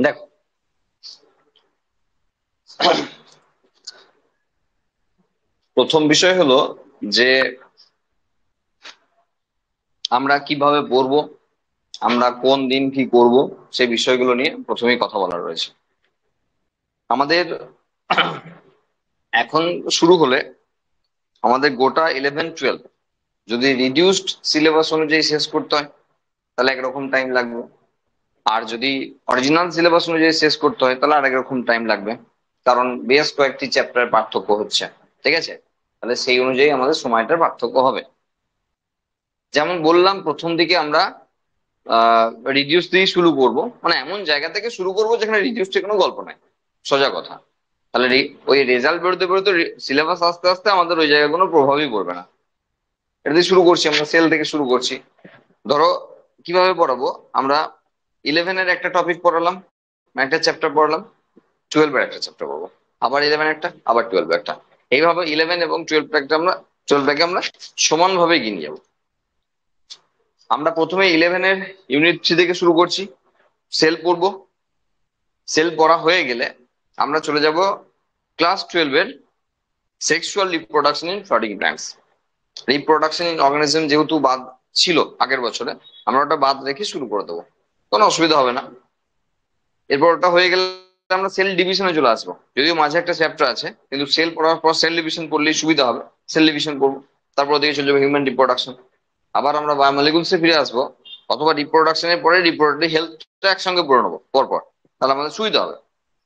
দেখো, প্রথম বিষয় হলো যে আমরা কিভাবে পড়বো, আমরা কোন দিন কি করব, সেই বিষয়গুলো নিয়ে প্রথমেই কথা বলার রয়েছে আমাদের। এখন শুরু হলে আমাদের গোটা 11-12 যদি রিডিউসড সিলেবাস অনুযায়ী শেষ করতে হয় তাহলে একরকম টাইম লাগবে, আর যদি অরিজিনাল সিলেবাস অনুযায়ী শেষ করতে হয় তাহলে আরেক রকম টাইম লাগবে। কারণ বেশ কয়েকটি চ্যাপ্টার পার্থক্য হচ্ছে, ঠিক আছে? তাহলে সেই অনুযায়ী আমাদের সময়টার পার্থক্য হবে। যেমন বললাম, প্রথম দিকে আমরা রিডিউস দিয়ে শুরু করব, মানে এমন জায়গা থেকে শুরু করব যেখানে রিডিউসটা কোনো গল্প নাই, সোজা কথা। তাহলে ওই রেজাল্ট বেরোতে বেরোতে সিলেবাস আস্তে আস্তে আমাদের ওই জায়গায় কোনো প্রভাবই পড়বে না। এটা দিয়ে শুরু করছি, আমরা সেল থেকে শুরু করছি। ধরো কিভাবে পড়াবো, আমরা 11-এর একটা টপিক পড়ালাম, একটা চ্যাপ্টার পড়লাম, 12-এর একটা চ্যাপ্টার পড়বো, আবার 11 একটা, আবার 12 একটা। এইভাবে 11 এবং 12টাকে আমরা সমানভাবে এগিয়ে যাবো। আমরা প্রথমে 11-এর ইউনিট 3 থেকে শুরু করছি, সেল পড়বো। সেল পড়া হয়ে গেলে আমরা চলে যাব ক্লাস 12-এর sexual reproduction in flowering plants. Reproduction in organism যেহেতু বাদ ছিল আগের বছরে, আমরা ওটা বাদ রেখে শুরু করে দেবো, কোনো অসুবিধা হবে না। এরপর ওটা হয়ে গেলে আমরা সেল ডিভিশনে চলে আসবো, যদিও মাঝে একটা চ্যাপ্টার আছে, কিন্তু সেল পড়ার পর সেল ডিভিশন পড়লেই সুবিধা হবে। সেল ডিভিশন পড়বো, তারপর ওদিকে চলে যাবো হিউম্যান রিপ্রোডাকশন। আবার আমরা বায়োমলিকুলসে ফিরে আসবো, অথবা রিপ্রোডাকশনের পরে রিপ্রোডাক্টিভ হেলথটা একসঙ্গে পড়ে নেবো পরপর। তাহলে আমাদের সুবিধা হবে,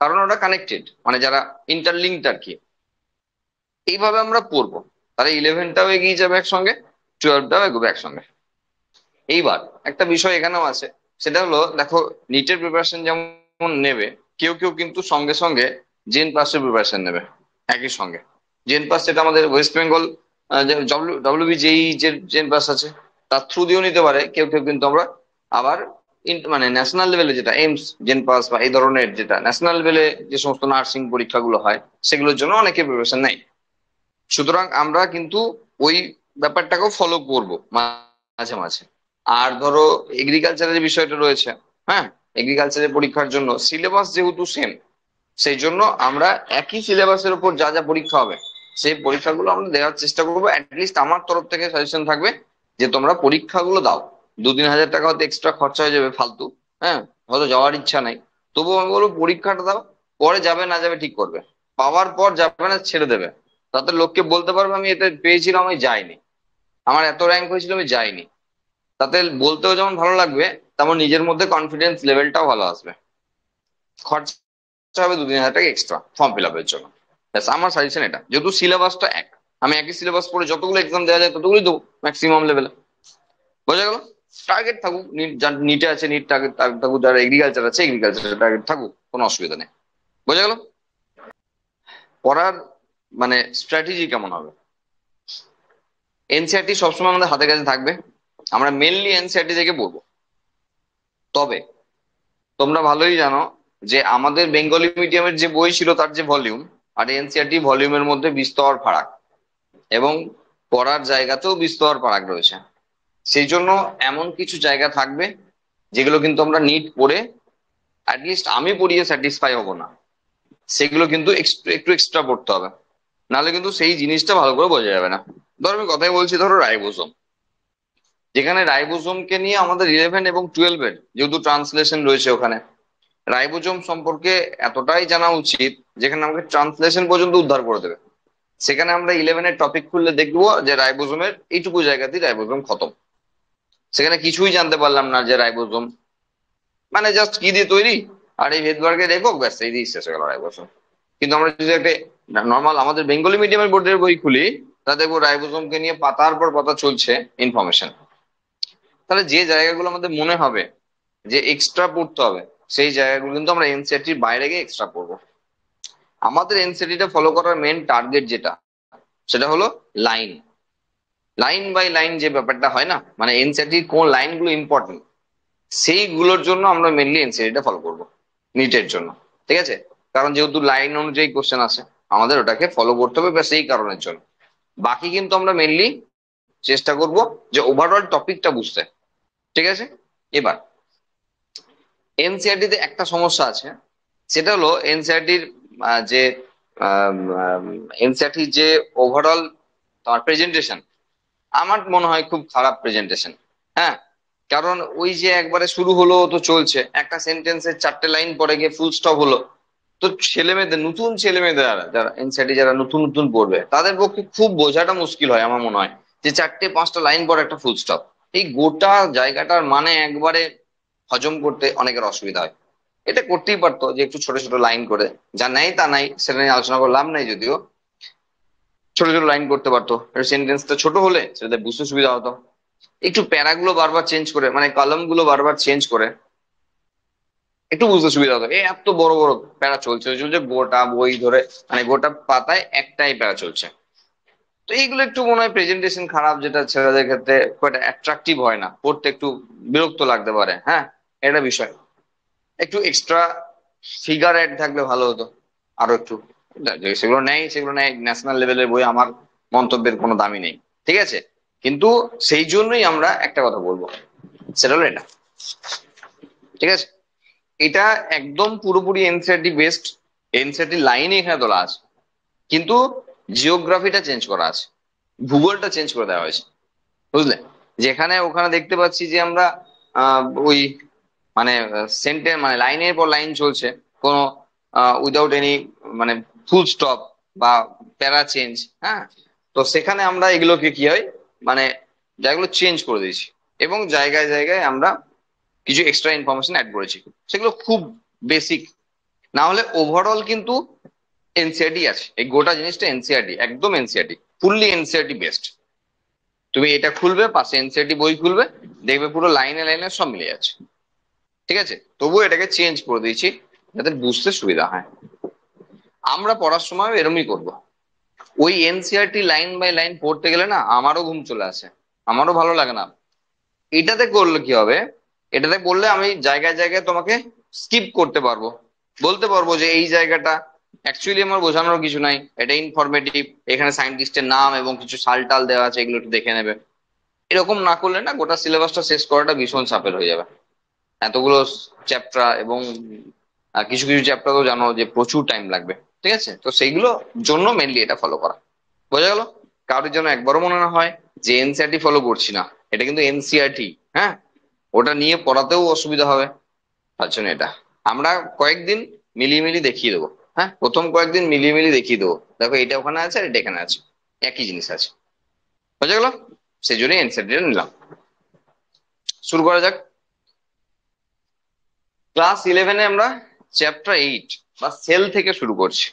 কারণ ওটা কানেক্টেড, মানে যারা ইন্টারলিঙ্কড আর কি। এইভাবে আমরা পড়বো, তাহলে 11টাও এগিয়ে যাবে একসঙ্গে, 12টাও এগোবে একসঙ্গে। এইবার একটা বিষয় এখানেও আছে, সেটা হলো দেখো, নিটের প্রিপারেশন যেমন নেবে, কেউ কেউ কিন্তু সঙ্গে সঙ্গে জেন পাসের প্রিপারেশন নেবে একই সঙ্গে। জেন পাস যেটা আমাদের ওয়েস্ট বেঙ্গল ডব্লিউবিজেই যে জেন পাস আছে, তার থ্রু দিয়েও নিতে পারে কেউ কেউ, কিন্তু আমরা আবার মানে ন্যাশনাল লেভেলে যেটা এইমস জেন পাস বা এই ধরনের যেটা ন্যাশনাল লেভেলে যে সমস্ত নার্সিং পরীক্ষাগুলো হয়, সেগুলোর জন্য অনেকে প্রিপারেশন নেয়। সুতরাং আমরা কিন্তু ওই ব্যাপারটাকেও ফলো করবো মাঝে মাঝে। আর ধরো এগ্রিকালচারের বিষয়টা রয়েছে, হ্যাঁ, এগ্রিকালচারের পরীক্ষার জন্য সিলেবাস যেহেতু সেম, সেই জন্য আমরা একই সিলেবাসের উপর যা যা পরীক্ষা হবে সেই পরীক্ষাগুলো আমরা দেওয়ার চেষ্টা করবো। অ্যাটলিস্ট আমার তরফ থেকে সাজেশন থাকবে যে তোমরা পরীক্ষাগুলো দাও। 2-3 হাজার টাকা হয়তো এক্সট্রা খরচা হয়ে যাবে ফালতু, হ্যাঁ, হয়তো যাওয়ার ইচ্ছা নাই, তবুও আমি বলবো পরীক্ষাটা দাও। পরে যাবে না যাবে ঠিক করবে, পাওয়ার পর যাবে না ছেড়ে দেবে, তাতে লোককে বলতে পারবে আমি এতে পেয়েছিলাম আমি যাইনি, আমার এত র্যাঙ্ক হয়েছিল আমি যাইনি। তাতে বলতেও যেমন ভালো লাগবে, তেমন নিজের মধ্যে কনফিডেন্স লেভেলটাও ভালো আসবে। খরচা হবে 2-3 হাজার টাকা এক্সট্রা ফর্ম ফিল আপের জন্য। ব্যাস, আমার সাজেশন এটা, যেহেতু সিলেবাসটা এক, আমি একই সিলেবাস পড়ে যতগুলো এক্সাম দেওয়া যায় ততগুলোই দেবো ম্যাক্সিমাম লেভেলে। বোঝা গেল? টার্গেট থাকুক, যার নিটে আছে নিট টার্গেট থাকুক, যারা এগ্রিকালচার আছে এগ্রিকালচারের টার্গেট থাকুক, কোনো অসুবিধা নেই। বোঝা গেল? পড়ার মানে স্ট্র্যাটেজি কেমন হবে? এনসিআরটি সবসময় আমাদের হাতের কাছে থাকবে, আমরা মেনলি এনসিআরটি থেকে পড়বো। তবে তোমরা ভালোই জানো যে আমাদের বেঙ্গলি মিডিয়ামের যে বই ছিল তার যে ভলিউম আর এনসিআরটি ভলিউমের মধ্যে বিস্তর ফারাক, এবং পড়ার জায়গাতেও বিস্তর ফারাক রয়েছে। সেই জন্য এমন কিছু জায়গা থাকবে যেগুলো কিন্তু আমরা নিট পড়ে, অ্যাটলিস্ট আমি পড়িয়ে স্যাটিসফাই হব না, সেগুলো কিন্তু একটু এক্সট্রা পড়তে হবে, নাহলে কিন্তু সেই জিনিসটা ভালো করে বোঝা যাবে না। ধরো আমি কথাই বলছি, ধরো রাইবোজোম, যেখানে রাইবোজোমকে নিয়ে আমাদের 11 এবং 12-এর যেহেতু ট্রান্সলেশন রয়েছে, ওখানে রাইবোজোম সম্পর্কে এতটাই জানা উচিত যেখানে আমাকে ট্রান্সলেশন পর্যন্ত উদ্ধার করে দেবে। সেখানে আমরা 11-এর টপিক খুললে দেখবো যে রাইবোজোমের এইটুকু জায়গাতেই রাইবোজোম খতম। সেখানে কিছুই জানতে পারলাম না যে রাইবোজোম মানে জাস্ট কি দিয়ে তৈরি, আর এই হেডবার্গের একক, ব্যাস এই দিয়ে শেষ হয়ে গেল রাইবোজোম। কিন্তু আমরা যদি একটা নর্মাল আমাদের বেঙ্গলি মিডিয়ামের বোর্ডের বই খুলি, তা দেখবো রাইবোজোমকে নিয়ে পাতার পর পাতা চলছে ইনফরমেশন। তাহলে যে জায়গাগুলো আমাদের মনে হবে যে এক্সট্রা পড়তে হবে, সেই জায়গাগুলো কিন্তু আমরা এনসিআরটির বাইরে গিয়ে এক্সট্রা পড়বো। আমাদের এনসিআরটিটা ফলো করার মেন টার্গেট যেটা, সেটা হলো লাইন লাইন বাই লাইন যে ব্যাপারটা হয় না, মানে এনসিআরটির কোন লাইনগুলো ইম্পর্টেন্ট, সেইগুলোর জন্য আমরা মেনলি এনসিআরটিটা ফলো করবো নিটের জন্য। ঠিক আছে? কারণ যেহেতু লাইন অনুযায়ী কোশ্চেন আছে, আমাদের ওটাকে ফলো করতে হবে ব্যাস এই কারণের জন্য। বাকি কিন্তু আমরা মেনলি চেষ্টা করব যে ওভারঅল টপিকটা বুঝতে। ঠিক আছে? এবার এনসিআরটি তে একটা সমস্যা আছে, সেটা হলো এনসিআরটির যে এনসিআরটির যে ওভারঅল তোমার প্রেজেন্টেশন, আমার মনে হয় খুব খারাপ প্রেজেন্টেশন। হ্যাঁ, কারণ ওই যে একবারে শুরু হলো তো চলছে, একটা সেন্টেন্সের 4টে লাইন পরে গিয়ে ফুল স্টপ হলো। তো ছেলে মেয়েদের, নতুন ছেলে মেয়েদের, যারা এনসিআরটি যারা নতুন নতুন পড়বে, তাদের পক্ষে খুব বোঝাটা মুশকিল হয় আমার মনে হয়, যে 4টে 5টা লাইন পরে একটা ফুল স্টপ, এই গোটা জায়গাটার মানে একবারে হজম করতে অনেকের অসুবিধা হয়। এটা করতেই পারতো যে একটু ছোট ছোট লাইন করে, যা নাই তা নাই, সেটা নিয়ে আলোচনা করে লাভ নাই, যদিও ছোট ছোট লাইন করতে পারতো, সেন্টেন্সটা ছোট হলে সেটা বুঝতে সুবিধা হতো। একটু প্যারাগুলো বারবার চেঞ্জ করে, মানে কলাম গুলো বারবার চেঞ্জ করে একটু বুঝতে সুবিধা হতো। এই এত বড় বড় প্যারা চলছে চলছে গোটা বই ধরে, মানে গোটা পাতায় একটাই প্যারা চলছে। তো এইগুলো একটু মনে হয় প্রেজেন্টেশন খারাপ, যেটা ছেলেদের ক্ষেত্রে খুব একটা অ্যাট্রাকটিভ হয় না, পড়তে একটু বিরক্ত লাগতে পারে। হ্যাঁ, এটা বিষয়। একটু এক্সট্রা ফিগার অ্যাড থাকলে ভালো হতো আরো একটু। সেগুলো নেই ন্যাশনাল লেভেলের বই, আমার মন্তব্যের কোনো দামই নেই, ঠিক আছে। কিন্তু সেই জন্যই আমরা একটা কথা বলবো, সেটা হলো এটা, ঠিক আছে। এটা একদম পুরোপুরি এনসিআরটি বেসড, এনসিআরটি লাইনে এখানে তোলা আছে, কিন্তু জিওগ্রাফিটা চেঞ্জ করা আছে, ভূগোলটা চেঞ্জ করে দেওয়া হয়েছে, বুঝলে। যেখানে ওখানে দেখতে পাচ্ছি যে আমরা ওই মানে মানে লাইনের পর লাইন চলছে, কোনো উইদাউট এনি মানে ফুল স্টপ বা প্যারা চেঞ্জ। হ্যাঁ, তো সেখানে আমরা এগুলোকে কি হয়, মানে জায়গাগুলো চেঞ্জ করে দিয়েছি, এবং জায়গায় জায়গায় আমরা কিছু এক্সট্রা ইনফরমেশন অ্যাড করেছি, সেগুলো খুব বেসিক। না হলে ওভারঅল কিন্তু এনসিআরটি আছে, এই গোটা জিনিসটা এনসিআরটি, একদম এনসিআরটি, ফুললি এনসিআরটি বেসড। তুমি এটা খুলবে, পাশে এনসিআরটি বই খুলবে, দেখবে পুরো লাইনে লাইনে সব মিলে যাচ্ছে, ঠিক আছে। তবুও এটাকে চেঞ্জ করে দিয়েছি যাতে বুঝতে সুবিধা হয়। আমরা পড়ার সময় এরমই করব। ওই এনসিআরটি লাইন বাই লাইন পড়তে গেলে না আমারও ঘুম চলে আসে, আমারও ভালো লাগে না। এটাতে করলে কি হবে, এটাতে বললে আমি জায়গায় জায়গায় তোমাকে স্কিপ করতে পারবো, বলতে পারবো যে এই জায়গাটা অ্যাকচুয়ালি আমার বোঝানোর কিছু নাই, এটা ইনফরমেটিভ, এখানে সায়েন্টিস্টের নাম এবং কিছু সাল টাল দেওয়া আছে, এগুলো একটু দেখে নেবে। এরকম না করলে না গোটা সিলেবাসটা শেষ করাটা ভীষণ চাপের হয়ে যাবে। এতগুলো চ্যাপ্টার, এবং কিছু কিছু চ্যাপ্টার তো জানো যে প্রচুর টাইম লাগবে, ঠিক আছে। তো সেইগুলো জন্য মেনলি এটা ফলো করা, বোঝা গেল। কারোর জন্য একবারও মনে না হয় যে এনসিআরটি ফলো করছি না, এটা কিন্তু এনসিআরটি। হ্যাঁ, ওটা নিয়ে পড়াতেও অসুবিধা হবে, তার জন্য এটা আমরা কয়েকদিন মিলিয়ে মিলিয়ে দেখিয়ে দেবো। হ্যাঁ, প্রথম কয়েকদিন মিলিয়ে মিলিয়ে দেখিয়ে দেবো, দেখো এটা ওখানে আছে আর এটা এখানে আছে, একই জিনিস আছে, বোঝা গেল। সেই জন্যই এনসিআরটি নিলাম। শুরু করা যাক। ক্লাস 11-এ আমরা চ্যাপ্টার 8 বা সেল থেকে শুরু করছি।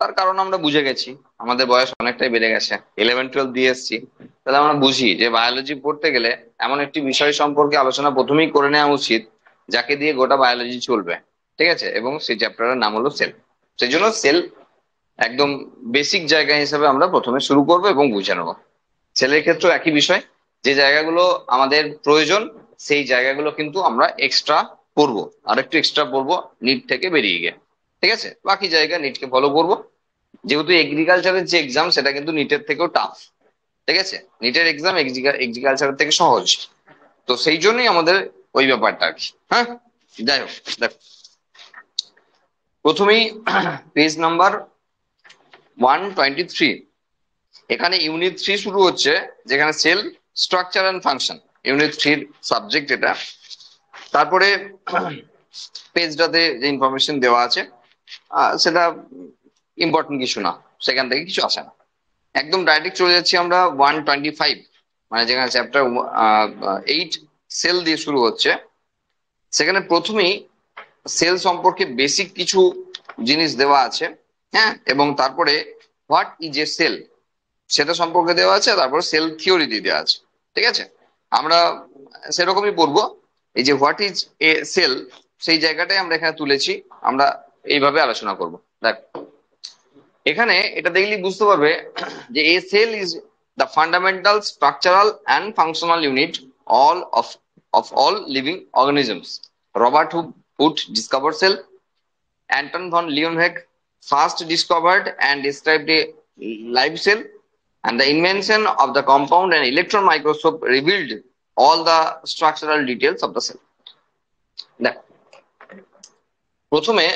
তার কারণ আমরা বুঝে গেছি, আমাদের বয়স অনেকটাই বেড়ে গেছে, 11-12 দিয়ে এসেছি। তাহলে আমরা বুঝি যে বায়োলজি পড়তে গেলে এমন একটি বিষয় সম্পর্কে আলোচনা প্রথমেই করে নেওয়া উচিত যাকে দিয়ে গোটা বায়োলজি চলবে, ঠিক আছে। এবং সেই চ্যাপ্টারের নাম হলো সেল। সেই জন্য সেল একদম বেসিক জায়গা হিসেবে আমরা প্রথমে শুরু করবো এবং বুঝে নেবো। সেলের ক্ষেত্রেও একই বিষয়, যে জায়গাগুলো আমাদের প্রয়োজন সেই জায়গাগুলো কিন্তু আমরা এক্সট্রা পড়বো, আর একটু এক্সট্রা পড়বো নিট থেকে বেরিয়ে গিয়ে, ঠিক আছে। বাকি জায়গা নিটকে ফলো করবো। যেহেতু এগ্রিকালচারের যে এক্সাম সেটা কিন্তু নিটের থেকেও টাফ, ঠিক আছে। নিটের এক্সাম এগ্রিকালচারের থেকে সহজ, তো সেই জন্যই আমাদের ওই ব্যাপারটা আর কি। হ্যাঁ, যাই হোক, দেখো প্রথমেই পেজ নাম্বার 123, এখানে ইউনিট 3 শুরু হচ্ছে, যেখানে sell structure and function, unit 3 subject এটা। তারপরে পেজটাতে যে ইনফরমেশন দেওয়া আছে সেটা ইম্পর্টেন্ট কিছু না, সেখান থেকে কিছু আসে না। একদম ডাইরেক্ট চলে যাচ্ছি আমরা 125, মানে যেখানে চ্যাপ্টার 8 সেল দিয়ে শুরু হচ্ছে। সেখানে প্রথমেই সেল সম্পর্কে বেসিক কিছু জিনিস দেওয়া আছে। হ্যাঁ, এবং তারপরে হোয়াট ইজ এ সেল সেটা সম্পর্কে দেওয়া আছে, তারপর সেল থিওরি দিয়ে দেওয়া আছে, ঠিক আছে। আমরা সেরকমই পড়বো। এই যে হোয়াট ইজ এ সেল, সেই জায়গাটাই আমরা এখানে তুলেছি, আমরা এইভাবে আলোচনা করব। দেখ, এখানে এটা দেখলেই বুঝতে পারবে যে a cell is the fundamental structural and functional unit all all living organisms. Robert Hooke discovered cell, Anton von Leeuwenhoek first discovered and described a live cell, and the invention of the compound and electron microscope revealed all the structural details of the cell. দেখ, প্রথমে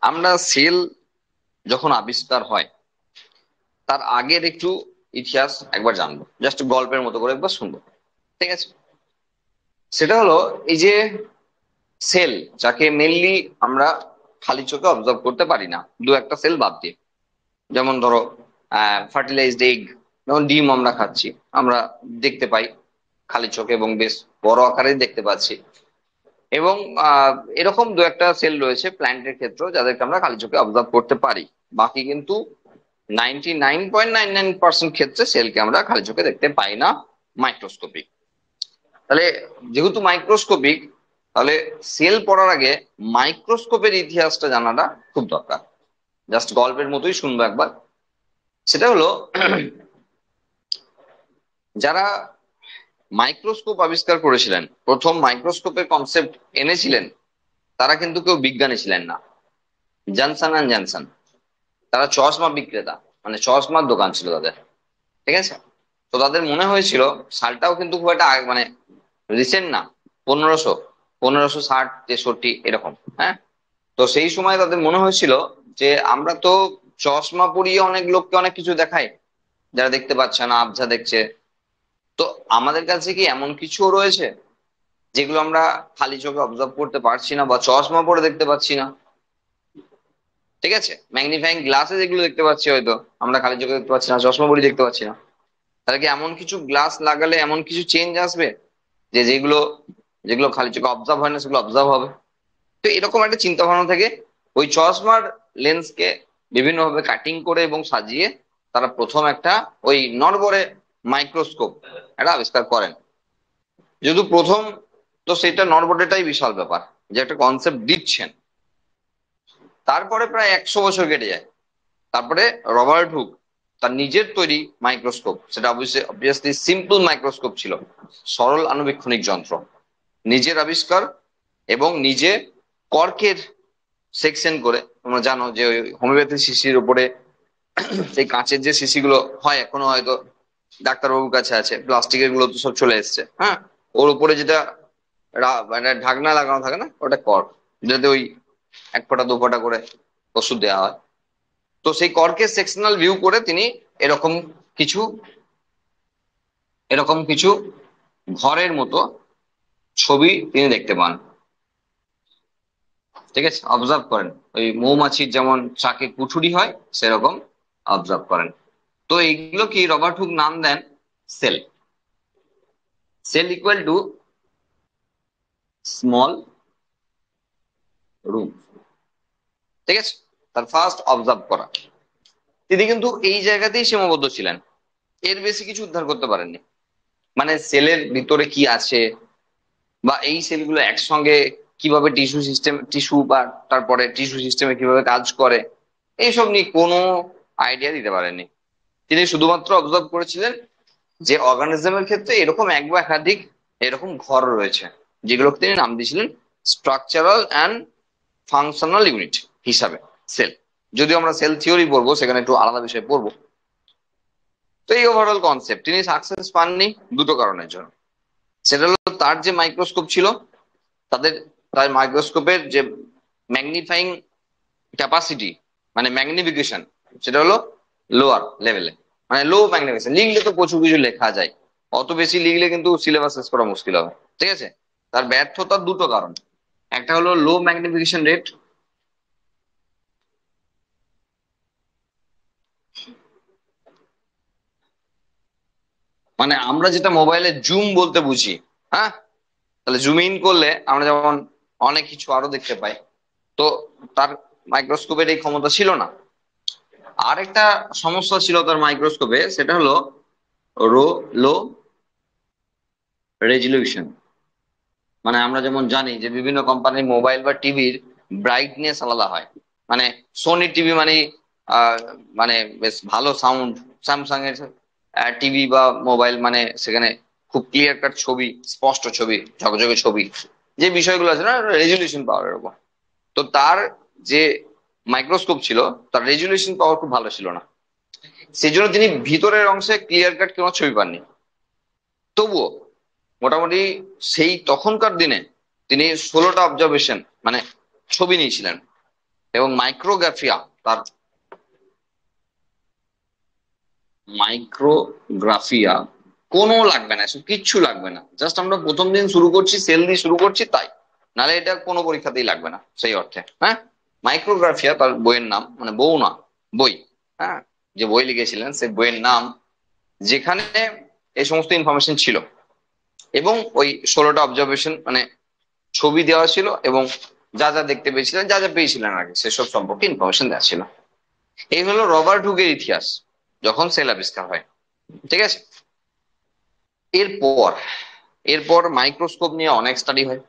আমরা sell যখন আবিষ্কার হয় তার আগের একটু ইতিহাস একবার জানবো, জাস্ট গল্পের মতো করে একবার শুনবো। ঠিক আছে? সেটা হলো এই যে সেল, যাকে মেনলি আমরা খালি চোখে অবজার্ভ করতে পারি না, দু একটা সেল বাদ দিয়ে, যেমন ধরো ফার্টিলাইজড এগ, যেমন ডিম আমরা খাচ্ছি, আমরা দেখতে পাই খালি চোখে এবং বেশ বড় আকারে দেখতে পাচ্ছি। এবং এরকম দু একটা সেল রয়েছে প্ল্যান্টের ক্ষেত্রে যাদেরকে আমরা খালি চোখে অবজার্ভ করতে পারি। বাকি কিন্তু 99.99% ক্ষেত্রে সেলকে আমরা খালি চোখে দেখতে পাই না, মাইক্রোস্কোপিক। তাহলে যেহেতু মাইক্রোস্কোপিক, তাহলে সেল পড়ার আগে মাইক্রোস্কোপের ইতিহাসটা জানাটা খুব দরকার। জাস্ট গল্পের মতোই শুনবো একবার। সেটা হলো যারা মাইক্রোস্কোপ আবিষ্কার করেছিলেন, প্রথম মাইক্রোস্কোপের কনসেপ্ট এনেছিলেন, তারা কিন্তু কেউ বিজ্ঞানী ছিলেন না। জনসন অ্যান্ড জনসন, তারা চশমা বিক্রেতা, মানে চশমার দোকান ছিল তাদের। ঠিক আছে? তো তাদের মনে হয়েছিল, সালটাও কিন্তু খুব একটা মানে রিসেন্ট না, 1560 1563 এরকম। হ্যাঁ, তো সেই সময় তাদের মনে হয়েছিল যে আমরা তো চশমা পরিয়ে অনেক লোককে অনেক কিছু দেখাই, যারা দেখতে পাচ্ছে না, আবঝা দেখছে। তো আমাদের কাছে কি এমন কিছুও রয়েছে যেগুলো আমরা খালি চোখে অবজার্ভ করতে পারছি না বা চশমা পরে দেখতে পাচ্ছি না? ঠিক আছে, ম্যাগনিফাইং গ্লাসে যেগুলো দেখতে পাচ্ছি হয়তো আমরা খালি চোখে দেখতে পাচ্ছি না, চশমা পরে দেখতে পাচ্ছি না। তাহলে কি এমন কিছু গ্লাস লাগালে এমন কিছু চেঞ্জ আসবে যে যেগুলো যেগুলো খালি চোখে অবজার্ভ হয় না সেগুলো অবজার্ভ হবে? তো এরকম একটা চিন্তা ভাবনা থেকে ওই চশমার লেন্সকে বিভিন্ন ভাবে কাটিং করে এবং সাজিয়ে তারা প্রথম একটা ওই নড়বড়ে মাইক্রোস্কোপ এটা আবিষ্কার করেন। যেহেতু প্রথম, তো সেটা নড়বড়েটাই বিশাল ব্যাপার যে একটা কনসেপ্ট দিচ্ছেন। তারপরে প্রায় 100 বছর কেটে যায়। তারপরে রবার্ট হুক তার নিজের তৈরি মাইক্রোস্কোপ, সেটা অবভিয়াসলি সিম্পল মাইক্রোস্কোপ ছিল, সরল আণুবীক্ষণিক যন্ত্র, নিজের আবিষ্কার। এবং নিজে কর্কের সেকশন করে, তোমরা জানো যে ওই হোমিওপ্যাথি শিশির উপরে সেই কাঁচের যে শিশিগুলো হয় এখনো হয়তো ডাক্তারবাবুর কাছে আছে, প্লাস্টিকের গুলো তো সব চলে এসছে। হ্যাঁ, ওর উপরে যেটা মানে ঢাকনা লাগানো থাকে না, ওটা কর্ক, যেটাতে ওই 1 ফোঁটা 2 ফোঁটা করে ওষুধ দেওয়া হয়। তো সেই কর্কের সেকশনাল ভিউ করে তিনি এরকম কিছু এরকম কিছু ঘরের মতো ছবি তিনি দেখতে পান। ঠিক আছে, অবজার্ভ করেন ওই মৌমাছির যেমন চাকে কুঠুরি হয় সেরকম অবজার্ভ করেন। তো এইগুলো কি রবার্ট হুক নাম দেন cell. Cell equal to small room. ঠিক আছে, তার ফার্স্ট অবজার্ভ করা। তিনি কিন্তু এই জায়গাতেই সীমাবদ্ধ ছিলেন, এর বেশি কিছু উদ্ধার করতে পারেননি। মানে সেলের ভিতরে কি আছে বা এই সেলগুলো একসঙ্গে কিভাবে টিস্যু বা তারপরে টিস্যু সিস্টেমে কিভাবে কাজ করে, এইসব নিয়ে কোনো আইডিয়া দিতে পারেননি। তিনি শুধুমাত্র অবজার্ভ করেছিলেন যে অর্গানিজমের ক্ষেত্রে এরকম এক বা একাধিক এরকম ঘর রয়েছে, যেগুলোকে তিনি নাম দিয়েছিলেন স্ট্রাকচারাল অ্যান্ড ফাংশনাল ইউনিট হিসাবে সেল। যদিও আমরা সেল থিওরি পড়বো, সেখানে একটু আলাদা বিষয় পড়বো। তো এই ওভারঅল কনসেপ্ট তিনি সাকসেস পাননি দুটো কারণের জন্য। সেটা হলো তার যে মাইক্রোস্কোপ ছিল, তাদের তার মাইক্রোস্কোপের যে ম্যাগনিফাইং ক্যাপাসিটি, মানে ম্যাগনিফিকেশন, সেটা হলো লোয়ার লেভেলে, মানে লো ম্যাগনিফিকেশন। লিখলে তো প্রচুর কিছু লেখা যায়, অত বেশি লিখলে কিন্তু সিলেবাস শেষ করা মুশকিল হবে। ঠিক আছে, তার ব্যর্থতার দুটো কারণ। একটা হলো লো ম্যাগনিফিকেশন রেট, মানে আমরা যেটা মোবাইলে জুম বলতে বুঝি। হ্যাঁ, তাহলে জুম ইন করলে আমরা যেমন অনেক কিছু আরো দেখতে পাই, তো তার মাইক্রোস্কোপের এই ক্ষমতা ছিল না। আরেকটা সমস্যা ছিল তার মাইক্রোস্কোপে, সেটা হলো লো রেজলিউশন। মানে আমরা যেমন জানি যে বিভিন্ন কোম্পানির মোবাইল বা টিভির ব্রাইটনেস আলাদা হয়। মানে সোনি টিভি মানে আহ মানে বেশ ভালো সাউন্ড, স্যামসাং এর টিভি বা মোবাইল মানে সেখানে খুব ক্লিয়ার কাট ছবি, স্পষ্ট ছবি, ঝকঝকে ছবি, যে বিষয়গুলো আছে না রেজলিউশন পাওয়ার উপর। তো তার যে মাইক্রোস্কোপ ছিল তার রেজলিউশন পাওয়ার খুব ভালো ছিল না, সেই জন্য তিনি ভিতরের অংশে ক্লিয়ার কাট কোনো ছবি পাননি। তবুও মোটামুটি সেই তখনকার দিনে তিনি 16টা অবজারভেশন মানে ছবি নিয়েছিলেন, এবং মাইক্রোগ্রাফিয়া তার মাইক্রোগ্রাফিয়া কোনো লাগবে না, এসব কিচ্ছু লাগবে না, জাস্ট আমরা প্রথম দিন শুরু করছি, সেল দিয়ে শুরু করছি তাই, নাহলে এটা কোনো পরীক্ষাতেই লাগবে না সেই অর্থে। হ্যাঁ, মাইক্রোগ্রাফিয়া তার বইয়ের নাম, মানে বউ না, বই। হ্যাঁ, যে বই লিখেছিলেন সেই বইয়ের নাম, যেখানে এই সমস্ত ইনফরমেশন ছিল, এবং ওই 16টা অবজারভেশন মানে ছবি দেওয়া ছিল, এবং যা যা দেখতে পেয়েছিলেন, যা যা পেয়েছিলেন আগে সেসব সম্পর্কে ইনফরমেশন দেওয়া ছিল। এই হলো রবার্ট হুকের ইতিহাস, যখন সেল আবিষ্কার হয়। ঠিক আছে, এরপর এরপর মাইক্রোস্কোপ নিয়ে অনেক স্টাডি হয়।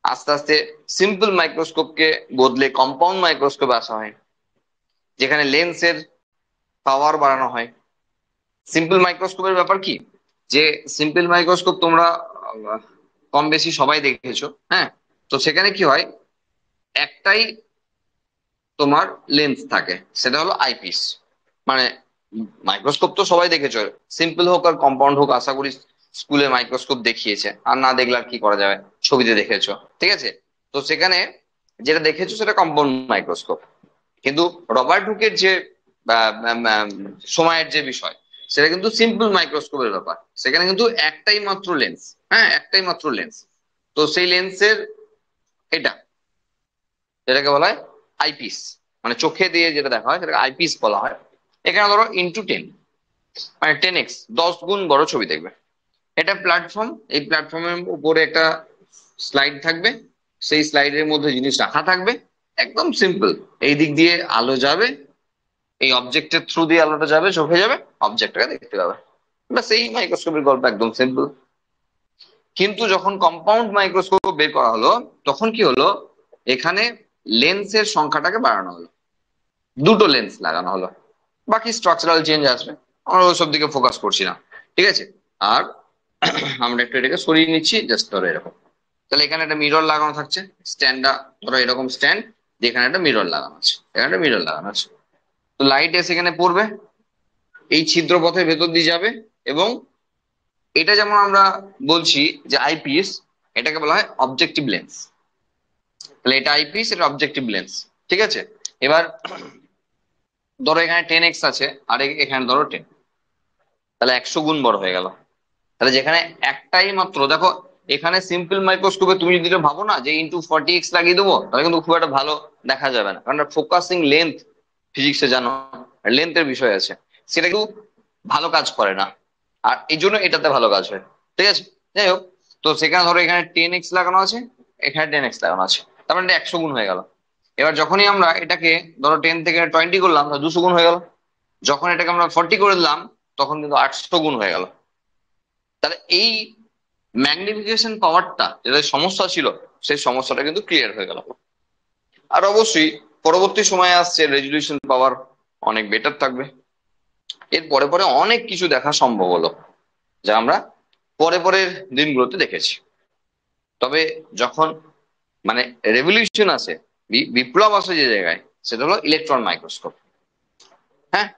আস্তে আস্তে সিম্পল মাইক্রোস্কোপকে বদলে কম্পাউন্ড মাইক্রোস্কোপ আসা হয়, যেখানে লেন্সের পাওয়ার বাড়ানো হয়। সিম্পল মাইক্রোস্কোপের ব্যাপার কি, যে সিম্পল মাইক্রোস্কোপ তোমরা কম বেশি সবাই দেখেছো। হ্যাঁ, তো সেখানে কি হয়, একটাই তোমার লেন্স থাকে, সেটা হলো আইপিস। মানে মাইক্রোস্কোপ তো সবাই দেখেছো, সিম্পল হোক আর কম্পাউন্ড হোক, আশা করি স্কুলে মাইক্রোস্কোপ দেখিয়েছে, আর না দেখলে আর কি করা যাবে, ছবিতে দেখেছো। ঠিক আছে, তো সেখানে যেটা দেখেছো সেটা কম্পাউন্ড মাইক্রোস্কোপ। কিন্তু রবার্ট হুকের যে সময়ের যে বিষয়, সেটা কিন্তু সিম্পল মাইক্রোস্কোপের ব্যাপার। সেখানে কিন্তু একটাই মাত্র লেন্স। হ্যাঁ, একটাই মাত্র লেন্স। তো সেই লেন্সের এটা, যেটাকে বলা হয় আইপিস, মানে চোখে দিয়ে যেটা দেখা হয় সেটাকে আইপিস বলা হয়। এখানে ধরো *10, মানে 10x, 10 গুণ বড় ছবি দেখবে। এটা প্ল্যাটফর্ম, এই প্ল্যাটফর্মের উপরে একটা স্লাইড থাকবে, সেই স্লাইডের মধ্যে জিনিস রাখা থাকবে, একদম সিম্পল। এই দিক দিয়ে আলো যাবে, এই অবজেক্টের থ্রু দিয়ে আলোটা যাবে, চোখে যাবে, অবজেক্টটাকে দেখতে পাবে। ব্যাস, এই মাইক্রোস্কোপের গল্প একদম সিম্পল। কিন্তু যখন কম্পাউন্ড মাইক্রোস্কোপ বের করা হলো, তখন কি হলো, এখানে লেন্সের সংখ্যাটাকে বাড়ানো হলো, দুটো লেন্স লাগানো হলো। বাকি স্ট্রাকচারাল চেঞ্জ আসবে, আমরা ওইসব দিকে ফোকাস করছি না। ঠিক আছে, আর আমরা একটু এটাকে সরিয়ে নিচ্ছি, জাস্ট ধরো এরকম। তাহলে এখানে একটা মিরর লাগানো থাকছে, স্ট্যান্ডটা ধরো এরকম স্ট্যান্ড, যেখানে একটা মিরর লাগানো আছে, এখানে একটা মিরর লাগানো আছে। তো লাইট এসে এখানে পড়বে, এই ছিদ্র পথের ভেতর দিয়ে যাবে, এবং এটা যেমন আমরা বলছি যে আইপিস, এটাকে বলা হয় অবজেক্টিভ লেন্স। তাহলে এটা আইপিস, এটা অবজেক্টিভ লেন্স। ঠিক আছে, এবার ধরো এখানে 10x আছে, আর এখানে ধরো 10, তাহলে 100 গুণ বড় হয়ে গেল। তাহলে যেখানে একটাই মাত্র, দেখো এখানে সিম্পল মাইক্রোস্কোপে তুমি যদি এটা ভাবো না যে *40x লাগিয়ে দেবো, তাহলে কিন্তু খুব একটা ভালো দেখা যাবে না, কারণ ফোকাসিং লেন্থ ফিজিক্সে জানো লেন্থের বিষয় আছে, সেটা কিন্তু ভালো কাজ করে না, আর এই জন্য এটাতে ভালো কাজ হয়। ঠিক আছে, যাই হোক, তো সেখানে ধরো এখানে 10x লাগানো আছে, এখানে 10x লাগানো আছে, তার মানে 100 গুণ হয়ে গেল। এবার যখনই আমরা এটাকে ধরো 10 থেকে 20 করলাম, 200 গুণ হয়ে গেল। যখন এটাকে আমরা 40 করে দিলাম, তখন কিন্তু 800 গুণ হয়ে গেল। তাহলে এই ম্যাগনিফিকেশন পাওয়ারটা যেটা সমস্যা ছিল, সেই সমস্যাটা কিন্তু ক্লিয়ার হয়ে গেল। আর অবশ্যই পরবর্তী সময়ে আসছে রেজলিউশন পাওয়ার অনেক বেটার থাকবে। এর পরে পরে অনেক কিছু দেখা সম্ভব হলো, যা আমরা পরে পরের দিনগুলোতে দেখেছি। তবে যখন মানে রেভলিউশন আসে, বিপ্লব আসে যে জায়গায়, সেটা হলো ইলেকট্রন মাইক্রোস্কোপ। হ্যাঁ,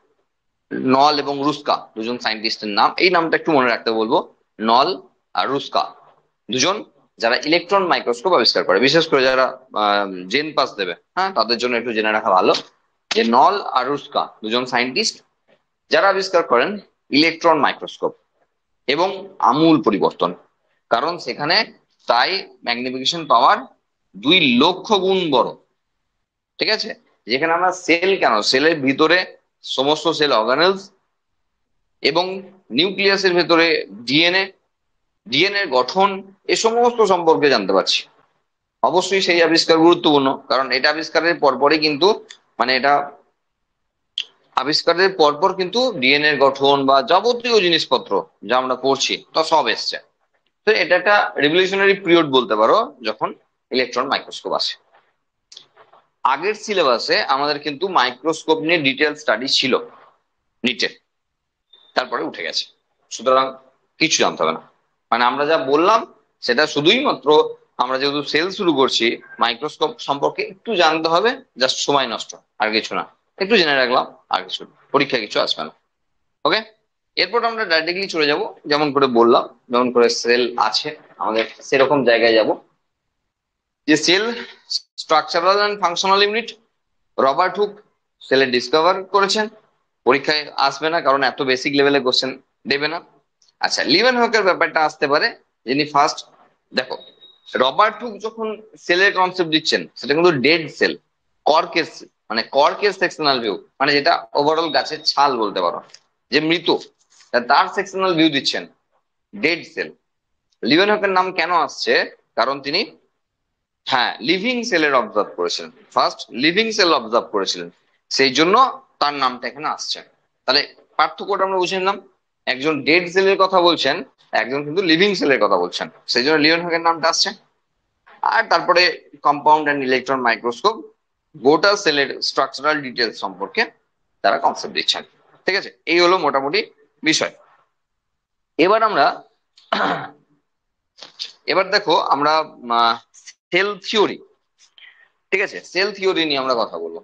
নল এবং রুস্কা দুজন সায়েন্টিস্টের নাম, এই নামটা একটু মনে রাখতে বলবো। নল আর রুস্কা দুজন, যারা ইলেকট্রন মাইক্রোস্কোপ আবিষ্কার করে, বিশেষ করে যারা জেন পাস দেবে, হ্যাঁ তাদের জন্য একটু জেনে রাখা ভালো, যে নল আর রুস্কা দুজন সায়েন্টিস্ট, যারা আবিষ্কার করেন ইলেকট্রন মাইক্রোস্কোপ, এবং আমূল পরিবর্তন। কারণ সেখানে তাই ম্যাগনিফিকেশন পাওয়ার 2 লক্ষ গুণ বড়। ঠিক আছে, যেখানে আমরা সেল, কেন সেলের ভিতরে সমস্ত সেল অর্গানেলস, এবং নিউক্লিয়াসের ভেতরে ডিএনএ, ডিএনএ গঠন, এ সমস্ত সম্পর্কে জানতে পারছি। অবশ্যই সেই আবিষ্কার গুরুত্বপূর্ণ, কারণ এটা আবিষ্কারের পরপরই কিন্তু, মানে এটা আবিষ্কারের পরপর কিন্তু ডিএনএ গঠন বা যাবতীয় জিনিসপত্র যা আমরা পড়ছি তা সব এসছে। তো এটা একটা রেভলিউশনারি পিরিয়ড বলতে পারো, যখন ইলেকট্রন মাইক্রোস্কোপ আসে। আগের সিলেবাসে আমাদের কিন্তু মাইক্রোস্কোপ নিয়ে ডিটেল স্টাডি ছিল নিচে, তারপরে উঠে গেছে, সুতরাং কিছু জানতে হবে না। মানে আমরা যা বললাম সেটা শুধুই মাত্র, আমরা যেহেতু সেল শুরু করছি, মাইক্রোস্কোপ সম্পর্কে একটু জানতে হবে, জাস্ট সময় নষ্ট, আর কিছু না। একটু জেনে রাখলাম, আর কিছু পরীক্ষা কিছু আসবে না। ওকে, এরপর আমরা ডাইরেক্টলি চলে যাব, যেমন করে বললাম, যেমন করে সেল আছে আমাদের সেরকম জায়গায় যাব। যে cell structural and functional unit, Robert Hooke সেলে ডিসকভার করেছেন। পরীক্ষায় আসবে না, কারণ এত বেসিক লেভেলে কোশ্চেন দেবে না। আচ্ছা, লিভেন হকের ব্যাপারটা আসতে পারে, যিনি ফার্স্ট, দেখো রবার্ট হুক যখন সেলের কনসেপ্ট দিচ্ছেন সেটা কিন্তু ডেড সেল, কর্কের, মানে কর্কের সেকশনাল ভিউ, মানে যেটা ওভারঅল গাছের ছাল বলতে পারো, যে মৃত, তার সেকশনাল ভিউ দিচ্ছেন, ডেড সেল। লিভেন হকের নাম কেন আসছে? কারণ তিনি, হ্যাঁ, লিভিং সেলের অবজার্ভ করেছিলেন, ফার্স্ট লিভিং সেল অবজার্ভ করেছিলেন, সেই জন্য তার নামটা এখানে আসছে। তাহলে পার্থক্যটা আমরা বুঝে নিলাম, একজন ডেড সেলের কথা বলছেন, একজন কিন্তু লিভিং সেলের কথা বলছেন, সেই জন্য লিওন হকের নামটা আসছে। আর তারপরে কম্পাউন্ড অ্যান্ড ইলেকট্রন মাইক্রোস্কোপ, গোটা সেলের স্ট্রাকচারাল ডিটেলস সম্পর্কে তারা কনসেপ্ট দিচ্ছেন। ঠিক আছে, এই হলো মোটামুটি বিষয়। এবার আমরা এবার দেখো আমরা সেল থিওরি, ঠিক আছে, সেল থিওরি নিয়ে আমরা কথা বলবো,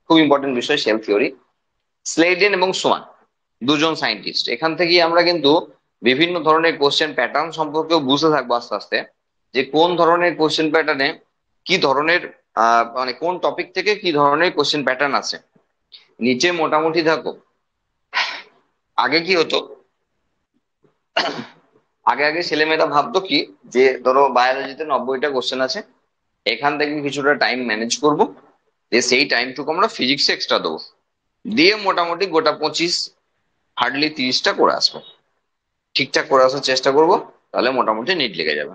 খুব ইম্পর্টেন্ট বিষয় সেল থিওরি। স্লেডেন এবং সোয়ান দুজন সায়েন্টিস্ট, এখান থেকেই আমরা কিন্তু বিভিন্ন ধরনের কোশ্চেন প্যাটার্ন সম্পর্কেও বুঝতে থাকবো আস্তে আস্তে, যে কোন ধরনের কোশ্চেন প্যাটার্নে কি ধরনের মানে কোন টপিক থেকে কি ধরনের কোশ্চেন প্যাটার্ন আছে। নিচে মোটামুটি থাকো, আগে কি হতো, আগে আগে ছেলেমেয়েরা ভাবতো কি, যে ধরো বায়োলজিতে 90টা কোশ্চেন আছে, এখান থেকে কিছুটা টাইম ম্যানেজ করব, যে সেই টাইমটুকু আমরা ফিজিক্সে এক্সট্রা দেবো, দিয়ে মোটামুটি গোটা 25, হার্ডলি 30টা করে আসবো, ঠিকঠাক করে আসার চেষ্টা করব, তাহলে মোটামুটি নিট লেগে যাবে।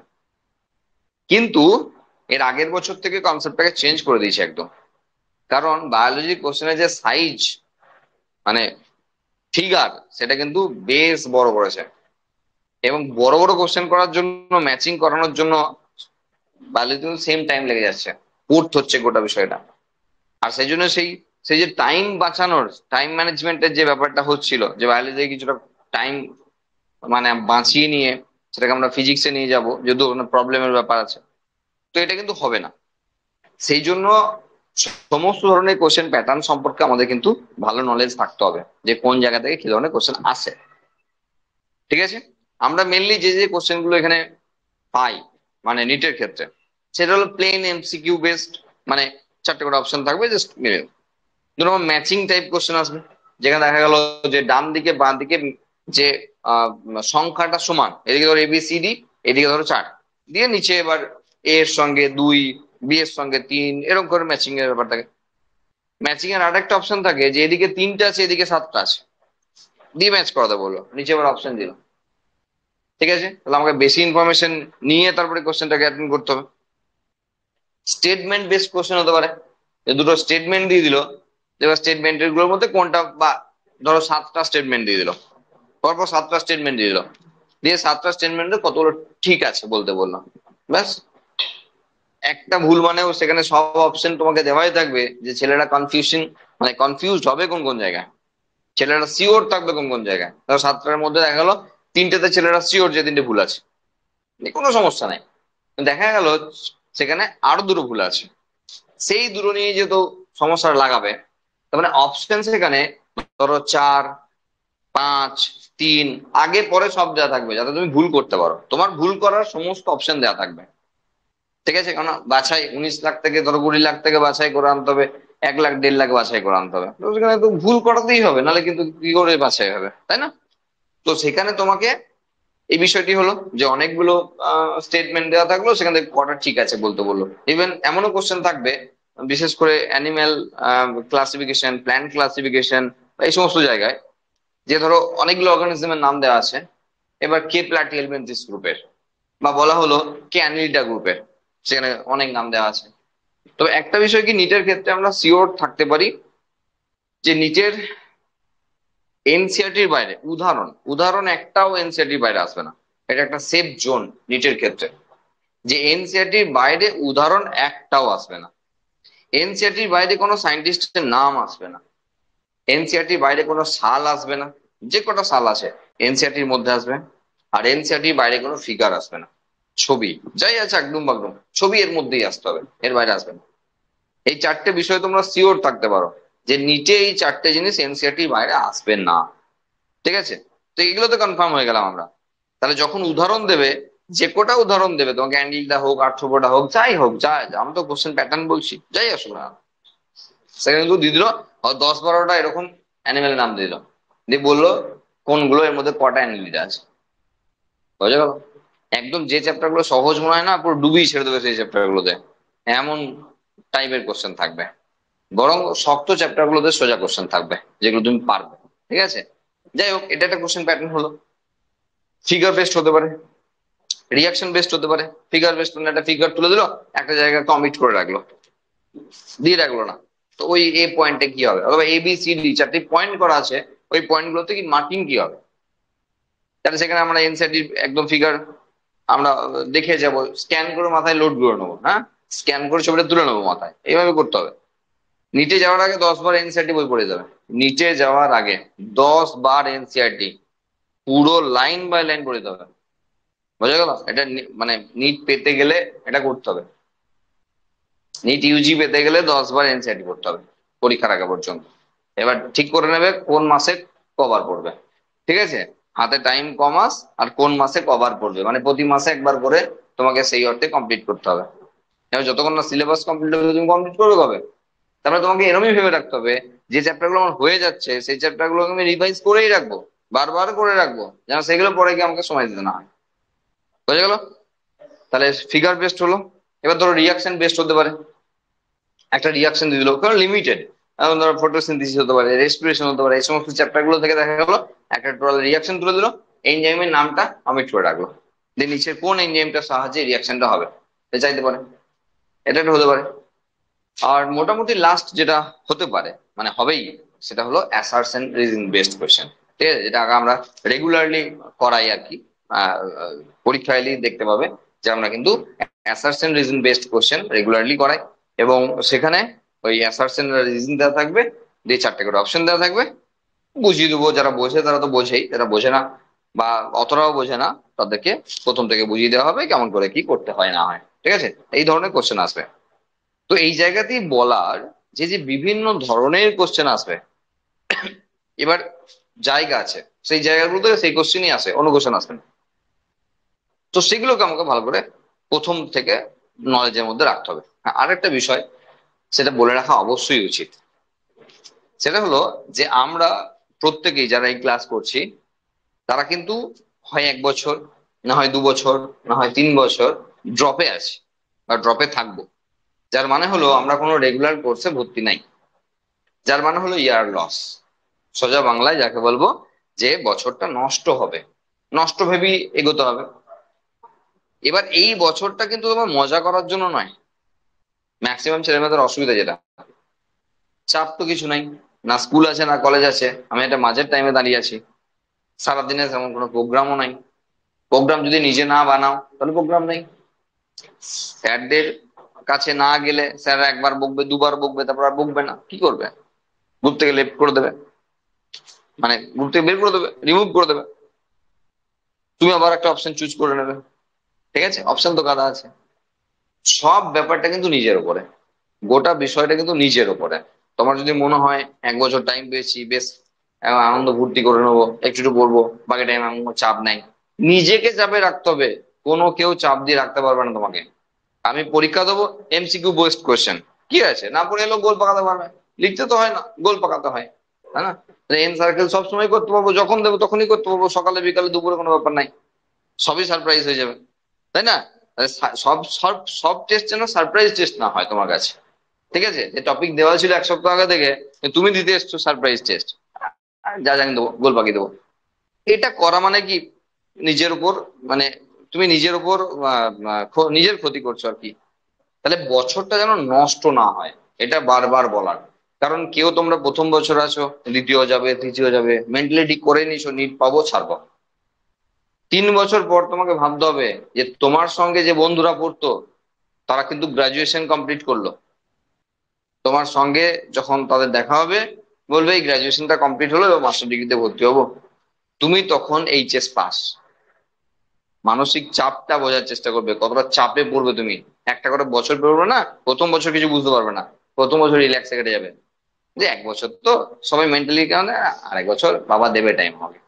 কিন্তু এর আগের বছর থেকে কনসেপ্টটাকে চেঞ্জ করে দিয়েছে একদম, কারণ বায়োলজি কোশ্চেনের যে সাইজ, মানে ফিগার, সেটা কিন্তু বেশ বড় করেছে, এবং বড় বড় কোশ্চেন করার জন্য, ম্যাচিং করানোর জন্য বায়োলজি কিন্তু সেম টাইম লেগে যাচ্ছে, পড়তে হচ্ছে গোটা বিষয়টা। আর সেই জন্য সেই সেই যে টাইম বাঁচানোর, টাইম ম্যানেজমেন্টের যে ব্যাপারটা হচ্ছিল, যে বায়োলজি কিছুটা টাইম মানে বাঁচিয়ে নিয়ে সেটাকে আমরা ফিজিক্সে নিয়ে যাব, যদিও প্রবলেমের ব্যাপার আছে, তো এটা কিন্তু হবে না। সেই জন্য সমস্ত ধরনের কোশ্চেন প্যাটার্ন সম্পর্কে আমাদের কিন্তু ভালো নলেজ থাকতে হবে, যে কোন জায়গা থেকে কি ধরনের কোশ্চেন আসে। ঠিক আছে, আমরা মেনলি যে যে কোশ্চেন গুলো এখানে পাই, মানে নিটের ক্ষেত্রে, সেটা হলো প্লেন এমসিকিউ বেসড, মানে চারটে করে অপশন থাকবে, জাস্ট মিলে ধরো ম্যাচিং টাইপ কোশ্চেন আসবে, যেখানে দেখা গেল যে ডান দিকে বাঁ দিকে যে সংখ্যাটা সমান, এদিকে ধরো এবিসিডি, এদিকে ধরো 4, দিয়ে নিচে এবার এ এর সঙ্গে 2, বি এর সঙ্গে 3, এরকম করে ম্যাচিং এর ব্যাপার থাকে। ম্যাচিং এর আরেকটা অপশন থাকে যে এদিকে 3টা আছে, এদিকে 7টা আছে, দিয়ে ম্যাচ করাতে বললো, নিচে এবার অপশন দিল। ঠিক আছে, তাহলে আমাকে বেশি ইনফরমেশন নিয়ে তারপরে কোশ্চেনটাকে অ্যাটেন্ড করতে হবে। স্টেটমেন্ট বেসড কোশ্চেন হতে পারে, যে দুটো স্টেটমেন্ট দিয়ে দিল, এবার স্টেটমেন্টের গুলোর মধ্যে কোনটা, বা ধরো 7টা স্টেটমেন্ট দিয়ে দিল, পরপর 7টা স্টেটমেন্ট দিয়ে দিল, দিয়ে 7টা স্টেটমেন্টে কতগুলো ঠিক আছে বলতে বললাম, ব্যাস। একটা ভুল মানেও সেখানে সব অপশন তোমাকে দেওয়াই থাকবে, যে ছেলেরা কনফিউশন, মানে কনফিউজ হবে কোন কোন জায়গায়, ছেলেরা শিওর থাকবে কোন কোন জায়গায়। ধরো 7টার মধ্যে দেখা গেলো 3টেতে ছেলেরা শিওর যে 3টে ভুল আছে, কোনো সমস্যা নাই, দেখা গেল সেখানে আরো দুটো ভুল আছে, সেই দুটো নিয়ে যেহেতু সমস্যা লাগাবে, তার মানে অপশন সেখানে ধরো 4, 5, 3, আগে পরে সব দেওয়া থাকবে, যাতে তুমি ভুল করতে পারো, তোমার ভুল করার সমস্ত অপশন দেওয়া থাকবে। ঠিক আছে, কারণ বাছাই 19 লাখ থেকে ধরো 20 লাখ থেকে বাছাই করে আনতে হবে, 1 লাখ 1.5 লাখ বাছাই করে আনতে হবে, তো সেখানে তো ভুল করাতেই হবে, নাহলে কিন্তু কি করে বাছাই হবে, তাই না? তো সেখানে তোমাকে এই বিষয়টি হলো যে অনেকগুলো স্টেটমেন্ট দেওয়া থাকলো, সেখান থেকে কটা ঠিক আছে বলতে বললো। ইভেন এমনও কোশ্চেন থাকবে, বিশেষ করে অ্যানিম্যাল ক্লাসিফিকেশন, প্ল্যান্ট ক্লাসিফিকেশন, এই সমস্ত জায়গায়, যে ধরো অনেকগুলো অর্গানিজমের নাম দেওয়া আছে, এবার কে প্লাটিহেলমিনথেস গ্রুপের, বা বলা হলো কে অ্যানিলিডা গ্রুপের, সেখানে অনেক নাম দেওয়া আছে। তবে একটা বিষয় কি, নিটের ক্ষেত্রে আমরা শিওর থাকতে পারি, যে নিটের এনসিআরটির বাইরে উদাহরণ উদাহরণ একটাও এনসিআরটির বাইরে আসবে না, এটা একটা সেফ জোন নিটের ক্ষেত্রে, যে এনসিআরটির বাইরে উদাহরণ একটাও আসবে না, এনসিআরটির বাইরে কোনো সায়েন্টিস্টের নাম আসবে না, এনসিআরটির বাইরে কোনো সাল আসবে না, যে কটা সাল আছে এনসিআরটির মধ্যে আসবে, আর এনসিআরটির বাইরে কোনো ফিগার আসবে না, ছবি যাই আছে একদম বাগদম ছবি এর মধ্যেই আসতে হবে, এর বাইরে আসবে না। এই 4টে বিষয় তোমরা শিওর থাকতে পারো, যে নিচে এই 4টে জিনিস এনসিআরটির বাইরে আসবে না। ঠিক আছে, তো এগুলো তো কনফার্ম হয়ে গেলাম আমরা। তাহলে যখন উদাহরণ দেবে, যে কোটা উদাহরণ দেবে তোমাকে, অ্যান্ডিলটা হোক, আর্থ্রোপোডা হোক, যাই হোক, যা আমি তো কোশ্চেন প্যাটার্ন বলছি, যাই আসুক না, সেখানে কিন্তু দিয়ে দিল 10-12টা এরকম অ্যানিমেল নাম দিল, দিয়ে বললো কোনগুলো এর মধ্যে কটা অ্যানিলিডা আছে। বুঝে গেল? একদম যে চ্যাপ্টার গুলো সহজ মনে হয় না, পুরো ডুবিয়ে ছেড়ে দেবে সেই চ্যাপ্টার গুলোতে, এমন টাইপের কোশ্চেন থাকবে। বরং শক্ত চ্যাপ্টার গুলোতে সোজা কোশ্চেন থাকবে যেগুলো তুমি পারবে। ঠিক আছে, যাই হোক, এটা একটা কোশ্চেন প্যাটার্ন হলো। ফিগার বেসড হতে পারে, রিয়াকশন বেসড হতে পারে। ফিগার বেসড মানে একটা ফিগার তুলে দিল, একটা জায়গায় কমিট করে রাখলো, দিয়ে রাখলো না, তো ওই এ পয়েন্টে কি হবে, অথবা এ বি সি ডি চারটি পয়েন্ট করা আছে, ওই পয়েন্ট গুলোতে কি মার্কিং কি হবে। তাহলে সেখানে আমরা এনসিআরটি একদম ফিগার আমরা দেখে যাব, স্ক্যান করে মাথায় লোড করে নেবো, হ্যাঁ, স্ক্যান করে ছবিটা তুলে নেবো মাথায়, এইভাবে করতে হবে। নিচে যাওয়ার আগে 10 বার এনসিআরটি বই পড়ে যাবে। নিচে যাওয়ার আগে 10 বার এনসিআরটি পুরো লাইন বাই লাইন পড়ে যাবে। বোঝা গেল? এটা মানে নিট পেতে গেলে এটা করতে হবে। নিট ইউজি পেতে গেলে 10 বার এনসিআরটি পড়তে হবে পরীক্ষার আগে পর্যন্ত। এবার ঠিক করে নেবে কোন মাসে কবার পড়বে। ঠিক আছে, হাতে টাইম কমাস আর কোন মাসে কবার পড়বে, মানে প্রতি মাসে একবার করে তোমাকে সেই অর্থে কমপ্লিট করতে হবে। এবার যতক্ষণ না সিলেবাস কমপ্লিট হবে তুমি কমপ্লিট করবে কবে? তারপরে তোমাকে এরমই ভেবে রাখতে হবে, যে চ্যাপ্টার গুলো আমার হয়ে যাচ্ছে সেই চ্যাপ্টার গুলো আমি রিভাইজ করেই রাখবো, বারবার করে রাখবো, যেন সেগুলো পরে গিয়ে আমাকে সময় দিতে না হয়। বুঝে গেল? তাহলে ফিগার বেসড হলো। এবার ধরো রিয়াকশন বেসড হতে পারে, একটা রিয়াকশন দিয়ে দিল, কারণ লিমিটেড, এখন ধরো ফটোসিনথেসিস হতে পারে, রেসপিরেশন হতে পারে, এই সমস্ত চ্যাপ্টার গুলো থেকে দেখা গেলো একটা টোটাল রিয়াকশন তুলে দিল, এনজাইমের নামটা অমিট করে রাখলো, দিয়ে নিচে কোন এনজাইমটার সাহায্যে রিয়াকশনটা হবে এটা চাইতে পারে, এটা একটা হতে পারে। আর মোটামুটি লাস্ট যেটা হতে পারে, মানে হবেই, সেটা হলো অ্যাসারশন রিজন বেসড কোয়েশ্চেন। ঠিক আছে, যেটা আগে আমরা রেগুলারলি করাই আর কি, পরীক্ষা এলেই দেখতে পাবে যে আমরা কিন্তু assertion reason based question regularly করাই। এবং সেখানে ওই অ্যাসারশন রিজন দেওয়া থাকবে, দিয়ে 4টে করে অপশন দেওয়া থাকবে, বুঝিয়ে দেবো। যারা বোঝে তারা তো বোঝেই, যারা বোঝে না বা অতটাও বোঝে না তাদেরকে প্রথম থেকে বুঝিয়ে দেওয়া হবে কেমন করে কি করতে হয় না হয়। ঠিক আছে, এই ধরনের কোশ্চেন আসবে। তো এই জায়গাতেই বলার যে যে বিভিন্ন ধরনের কোশ্চেন আসবে, এবার জায়গা আছে সেই জায়গাগুলো থেকে সেই কোশ্চেনই আসে, অন্য কোশ্চেন আসবে না। তো সেগুলোকে আমাকে ভালো করে প্রথম থেকে নলেজের মধ্যে রাখতে হবে। হ্যাঁ, আরেকটা বিষয় সেটা বলে রাখা অবশ্যই উচিত, সেটা হলো যে আমরা প্রত্যেকেই যারা এই ক্লাস করছি তারা কিন্তু হয় 1 বছর, না হয় 2 বছর, না হয় 3 বছর ড্রপে আছি বা ড্রপে থাকবো। যার মানে হলো আমরা কোনো রেগুলার কোর্সে ভর্তি নাই, যার মানে হলো ইয়ার লস। সোজা বাংলায় যাকে বলবো যে বছরটা নষ্ট হবে, নষ্ট ভেবেই এগোতে হবে। এবার এই বছরটা কিন্তু তোমার মজা করার জন্য নয়। ম্যাক্সিমাম ছেলেমেয়েদের অসুবিধা যেটা, চাপ তো কিছু নাই, না স্কুল আছে না কলেজ আছে, আমি একটা মাঝের টাইমে দাঁড়িয়ে আছি, সারাদিনে তেমন কোনো প্রোগ্রামও নাই। প্রোগ্রাম যদি নিজে না বানাও তাহলে প্রোগ্রাম নেই। স্যারদের কাছে না গেলে স্যার একবার বকবে, দুবার বকবে, তারপর আর বকবে না, কি করবে? গ্রুপ থেকে লেফট করে দেবে, মানে গ্রুপ থেকে বের করে দেবে, রিমুভ করে দেবে। তুমি আবার একটা অপশন চুজ করে নেবে। ঠিক আছে, অপশন তো গাদা আছে। সব ব্যাপারটা কিন্তু নিজের উপরে, গোটা বিষয়টা কিন্তু নিজের উপরে। তোমার যদি মনে হয় 1 বছর টাইম পেয়েছি, বেশ আনন্দ ফুর্তি করে নেবো, একটু একটু পড়বো, বাকি টাইম আমার কোনো চাপ নাই, নিজেকে চাপে রাখতে হবে। কোনো কেউ চাপ দিয়ে রাখতে পারবে না তোমাকে। আমি পরীক্ষা দেবো, এমসিকিউ বেসড কোয়েশ্চেন, কি আছে, না পড়ে এলেও গোল পাকাতে পারবে। লিখতে তো হয় না, গোল পাকাতে হয়, তাই না? এন সার্কেল সবসময় করতে পারবো, যখন দেবো তখনই করতে পারবো, সকালে বিকালে দুপুরে কোনো ব্যাপার নাই, সবই সারপ্রাইজ হয়ে যাবে, তাই না? তাহলে সব সব সব টেস্ট যেন সারপ্রাইজ টেস্ট না হয় তোমার কাছে। ঠিক আছে, যে টপিক দেওয়া ছিল 1 সপ্তাহ আগে থেকে, তুমি দিতে এসছো সারপ্রাইজ টেস্ট, যা জানি দেবো, গোল পাকিয়ে দেবো। এটা করা মানে কি, নিজের উপর, মানে তুমি নিজের উপর নিজের ক্ষতি করছো আর কি। তাহলে বছরটা যেন নষ্ট না হয়, এটা বারবার বলার কারণ, কেউ তোমরা প্রথম বছর আছো, দ্বিতীয় যাবে, তৃতীয় যাবে, মেন্টালি ঠিক করে নিছো নিট পাবো ছাড়বো। 3 বছর পর তোমাকে ভাবতে হবে যে তোমার সঙ্গে যে বন্ধুরা পড়তো তারা কিন্তু গ্রাজুয়েশন কমপ্লিট করলো। তোমার সঙ্গে যখন তাদের দেখা হবে বলবে এই গ্রাজুয়েশনটা কমপ্লিট হলো এবং মাস্টার ডিগ্রিতে ভর্তি হবো, তুমি তখন এইচএস পাস। মানসিক চাপটা বোঝার চেষ্টা করবে, কতটা চাপে পড়বে তুমি। একটা করে বছর পড়বে না, প্রথম বছর কিছু বুঝতে পারবে না, প্রথম বছর রিল্যাক্সে কেটে যাবে, যে 1 বছর তো সবাই মেন্টালি কেমন, আরেক বছর বাবা দেবে টাইম হবে।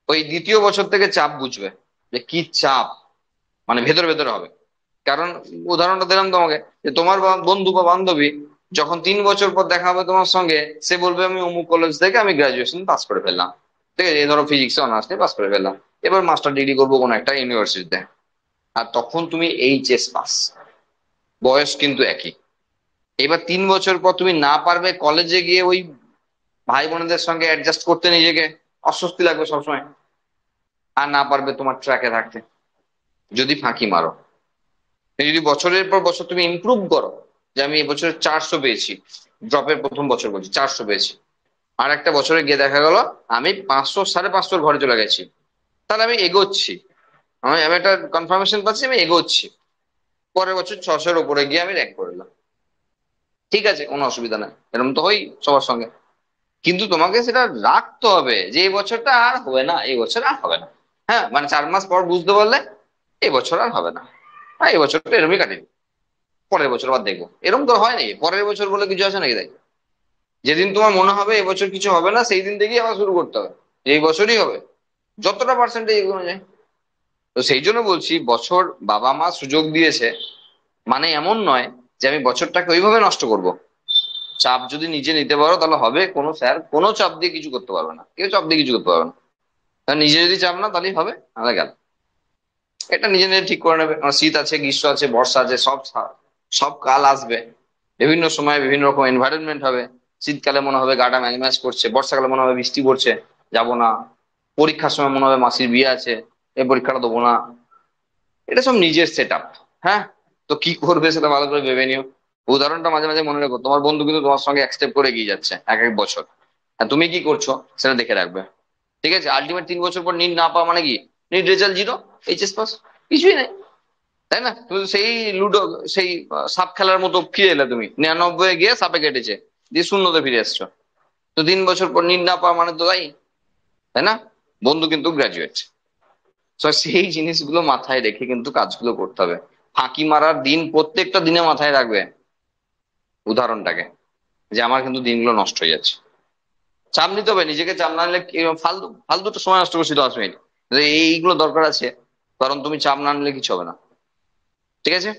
ওই দ্বিতীয় বছর থেকে চাপ বুঝবে, যে কি চাপ, মানে ভেতরে ভেতরে হবে। কারণ উদাহরণটা দিলাম তোমাকে, যে তোমার বন্ধু বা বান্ধবী যখন 3 বছর পর দেখা হবে তোমার সঙ্গে, সে বলবে আমি অমুক কলেজ থেকে আমি গ্রাজুয়েশন পাস করে ফেললাম, ঠিক আছে, এই ধরো ফিজিক্স অনার্স নিয়ে পাস করে ফেললাম, এবার মাস্টার ডিগ্রি করবো কোনো একটা ইউনিভার্সিটিতে। আর তখন তুমি এইচএস পাস, বয়স কিন্তু একই। এবার 3 বছর পর তুমি না পারবে কলেজে গিয়ে ওই ভাই বোনেদের সঙ্গে অ্যাডজাস্ট করতে, নিজেকে অস্বস্তি লাগবে সবসময়, আর না পারবে তোমার ট্র্যাকে থাকতে। যদি ফাঁকি মারো, যদি বছরের পর বছর তুমি ইমপ্রুভ করো, যে আমি এবছর 400 পেয়েছি, ড্রপের প্রথম বছর বলছি 400 পেয়েছি, আর একটা বছরে গিয়ে দেখা গেল আমি 500 550 ঘরে চলে গেছি, তাহলে আমি এগোচ্ছি, আমি একটা কনফার্মেশন পাচ্ছি আমি এগোচ্ছি, পরের বছর 600-এর উপরে গিয়ে আমি র্যাঙ্ক করলাম, ঠিক আছে, কোনো অসুবিধা নাই, এরকম তো হয় সবার সঙ্গে। কিন্তু তোমাকে সেটা রাখতে হবে যে এই বছরটা আর হবে না, এই বছর আর হবে না। হ্যাঁ, মানে 4 মাস পর বুঝতে পারলে এই বছর আর হবে না, হ্যাঁ এই বছরটা এরমই কাটিয়ে দিই, পরের বছর আবার দেখবো। এরকম তো হয় নাকি, পরের বছর বলে কিছু আছে নাকি? দেখ, যেদিন তোমার মনে হবে এবছর কিছু হবে না, সেই দিন থেকেই আবার শুরু করতে হবে, যে এই বছরই হবে, যতটা পার্সেন্টেজ এগোনো যায়। তো সেই জন্য বলছি, বছর বাবা মা সুযোগ দিয়েছে মানে এমন নয় যে আমি বছরটাকে ওইভাবে নষ্ট করব। চাপ যদি নিজে নিতে পারো তাহলে হবে, কোনো স্যার কোনো চাপ দিয়ে কিছু করতে পারবে না, কেউ চাপ দিয়ে কিছু করতে পারবে না। তা নিজে যদি চাপ না তাহলেই হবে, নাহলে গেল। এটা নিজে নিজে ঠিক করে নেবে, কারণ শীত আছে, গ্রীষ্ম আছে, বর্ষা আছে, সব সব কাল আসবে, বিভিন্ন সময় বিভিন্ন রকম এনভায়রনমেন্ট হবে। শীতকালে মনে হবে গাটা ম্যাজ ম্যাজ করছে, বর্ষাকালে মনে হবে বৃষ্টি পড়ছে, যাব না। পরীক্ষার সময় মনে হবে মাসির বিয়ে আছে, এই পরীক্ষাটা দেবো না। এটা সব নিজের সেট আপ। হ্যাঁ, তো কি করবে সেটা ভালো করে ভেবে নিও। উদাহরণটা মাঝে মাঝে মনে রেখো, তোমার বন্ধু কিন্তু তোমার সঙ্গে এক স্টেপ করে এগিয়ে যাচ্ছে এক এক বছর, আর তুমি কি করছো সেটা দেখে রাখবে। ঠিক আছে, আলটিমেট 3 বছর পর নিট না পাওয়া মানে কি? NEET result zero, HS pass, কিছুই নেই, তাই না? তুমি তো সেই লুডো, সেই সাপ খেলার মতো ফিরে এলে, তুমি 99 গিয়ে সাপে কেটেছে, দিয়ে শূন্যতে ফিরে এসছো। তো 3 বছর পর নিট না পাওয়া মানে তো তাই না? বন্ধু কিন্তু গ্রাজুয়েট। তো সেই জিনিসগুলো মাথায় রেখে কিন্তু কাজগুলো করতে হবে। ফাঁকি মারার দিন প্রত্যেকটা দিনে মাথায় রাখবে উদাহরণটাকে, যে আমার কিন্তু দিনগুলো নষ্ট হয়ে যাচ্ছে। চাপ নিতে হবে, নিজেকে চাপ না নিলে ফালতু ফালতু তো সময় নষ্ট করছি 10 মিনিট, যে এইগুলো দরকার আছে, কারণ তুমি চাপ না নিলে কিছু হবে না। ঠিক আছে।